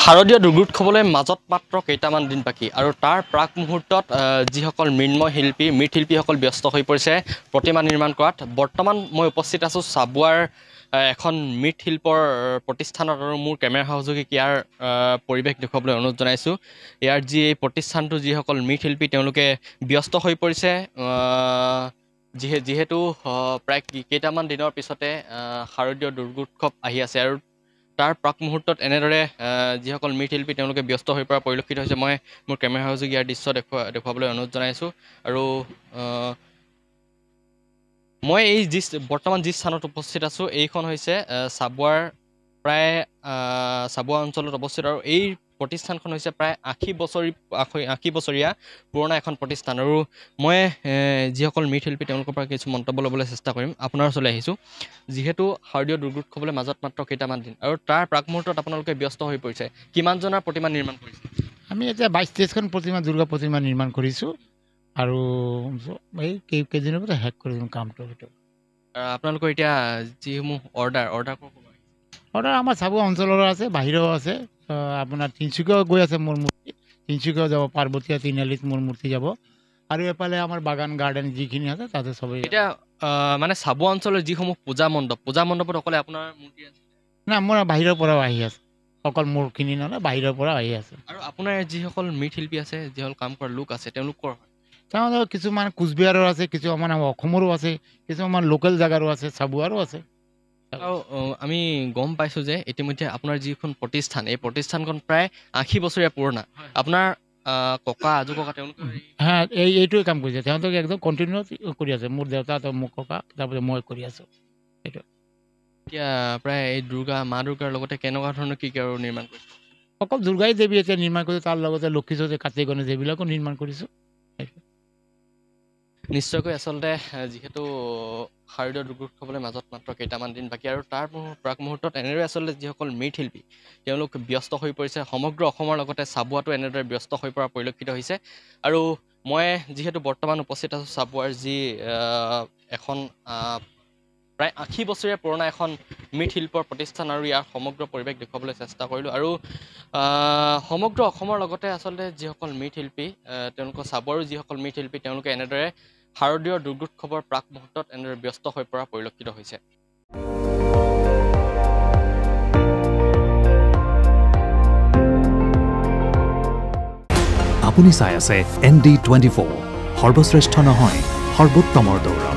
শাৰদীয় দুৰ্গোৎসৱলৈ মাজত মাত্ৰ কেইটামান দিন বাকী আৰু তাৰ প্ৰাক মুহূৰ্তত যিসকল মৃৎশিল্পীসকল ব্যস্ত হৈ পৰিছে প্ৰতিমা নিৰ্মাণ কৰাত। বৰ্তমান মই উপস্থিত আছোঁ চাবুৱাৰ এখন মৃৎশিল্পৰ প্ৰতিষ্ঠানত আৰু মোৰ কেমেৰা সহযোগীক ইয়াৰ পৰিৱেশ দেখুৱাবলৈ অনুৰোধ জনাইছোঁ। ইয়াৰ যি এই প্ৰতিষ্ঠানটো যিসকল মৃৎশিল্পী তেওঁলোকে ব্যস্ত হৈ পৰিছে যিহেতু প্ৰায় কেইটামান দিনৰ পিছতে শাৰদীয় দুৰ্গোৎসৱ আহি আছে আৰু তাৰ প্ৰাক মুহূৰ্তত এনেদৰে যিসকল মৃৎশিল্পী তেওঁলোকে ব্যস্ত হৈ পৰা পৰিলক্ষিত হৈছে। মই মোৰ কেমেৰা সহযোগী ইয়াৰ দৃশ্য দেখুৱাবলৈ অনুৰোধ জনাইছোঁ। আৰু মই এই বৰ্তমান যি স্থানত উপস্থিত আছোঁ এইখন হৈছে চাবুৱাৰ চাবুৱা অঞ্চলত অৱস্থিত আৰু এই প্ৰতিষ্ঠানখন হৈছে প্ৰায় ৮০ বছৰীয়া পুৰণা এখন প্ৰতিষ্ঠান। আৰু মই যিসকল মৃৎশিল্পী তেওঁলোকৰ পৰা কিছু মন্তব্য ল'বলৈ চেষ্টা কৰিম। আপোনাৰ ওচৰলৈ আহিছোঁ যিহেতু শাৰদীয় দুৰ্গোৎসৱলৈ মাজত মাত্ৰ কেইটামান দিন আৰু তাৰ প্ৰাক মুহূৰ্তত আপোনালোকে ব্যস্ত হৈ পৰিছে। কিমানজনৰ প্ৰতিমা নিৰ্মাণ কৰিছে? আমি এতিয়া ২২-২৩খন প্ৰতিমা দুৰ্গা প্ৰতিমা নিৰ্মাণ কৰিছোঁ আৰু এই কেইদিনৰ পৰা শেষ কৰিম কামটো। আপোনালোকৰ এতিয়া যিসমূহ অৰ্ডাৰ আমাৰ চাবুৱা অঞ্চলৰ আছে, বাহিৰৰ আছে। আপোনাৰ তিনিচুকীয়াও গৈ আছে মোৰ মূৰ্তি, তিনিচুকীয়াও যাব, পাৰ্বতীয়া তিনিআলিত মোৰ মূৰ্তি যাব আৰু এফালে আমাৰ বাগান গাৰ্ডেন যিখিনি আছে তাতে চবেই। এতিয়া মানে চাবুৱা অঞ্চলৰ যিসমূহ পূজা মণ্ডপত অকলে আপোনাৰ মূৰ্তি আছে? না, মোৰ বাহিৰৰ পৰাও আহি আছে, অকল মোৰখিনি নহ'লে বাহিৰৰ পৰা আহি আছে। আৰু আপোনাৰ যিসকল মৃৎশিল্পী আছে, যিসকল কাম কৰা লোক আছে তেওঁলোকৰ তেওঁলোকৰ কিছুমান কোচবিহাৰৰ আছে, কিছুমান অসমৰো আছে, কিছুমান লোকেল জেগাৰো আছে, চাবুৱাৰো আছে। আৰু আমি গম পাইছোঁ যে ইতিমধ্যে আপোনাৰ যিখন প্ৰতিষ্ঠান এই প্ৰতিষ্ঠানখন প্ৰায় ৮০ বছৰীয়া পুৰণা। আপোনাৰ ককা আজু ককা তেওঁলোকে এইটোৱে কাম কৰিছে, তেওঁলোকে একদম কণ্টিনিউ কৰি আছে। মোৰ দেউতা মোৰ ককা, তাৰপিছত মই কৰি আছোঁ এইটো। এতিয়া প্ৰায় এই মা দুৰ্গাৰ লগতে কেনেকুৱা ধৰণৰ কি আৰু নিৰ্মাণ কৰিছে? অকল দুৰ্গাই দেৱী এতিয়া নিৰ্মাণ কৰিছোঁ, তাৰ লগতে লক্ষী সৰস্বতী, কাৰ্তিক গণেশ এইবিলাকো নিৰ্মাণ কৰিছোঁ। নিশ্চয়কৈ আচলতে যিহেতু শাৰদীয় দুৰ্গোৎসৱলৈ মাজত মাত্ৰ কেইটামান দিন বাকী আৰু তাৰ প্ৰাক মুহূৰ্তত এনেদৰে আচলতে যিসকল মৃৎশিল্পী তেওঁলোক ব্যস্ত হৈ পৰিছে। সমগ্ৰ অসমৰ লগতে চাবুৱাটো এনেদৰে ব্যস্ত হৈ পৰা পৰিলক্ষিত হৈছে। আৰু মই যিহেতু বৰ্তমান উপস্থিত আছোঁ চাবুৱাৰ যি এখন প্ৰায় ৮০ বছৰীয়া পুৰণা এখন মৃৎশিল্পৰ প্ৰতিষ্ঠান আৰু ইয়াৰ সমগ্ৰ পৰিৱেশ দেখুৱাবলৈ চেষ্টা কৰিলোঁ। আৰু সমগ্ৰ অসমৰ লগতে আচলতে যিসকল মৃৎশিল্পী তেওঁলোকৰ চাবুৱাৰো যিসকল মৃৎশিল্পী তেওঁলোকে এনেদৰে শাৰদীয় দুৰ্গোৎসৱৰ প্ৰাক মুহূৰ্তত এনেদৰে ব্যস্ত হৈ পৰা পৰিলক্ষিত হৈছে। আপুনি চাই আছে ND24, সৰ্বশ্ৰেষ্ঠ নহয় সৰ্বোত্তমৰ দৌৰ।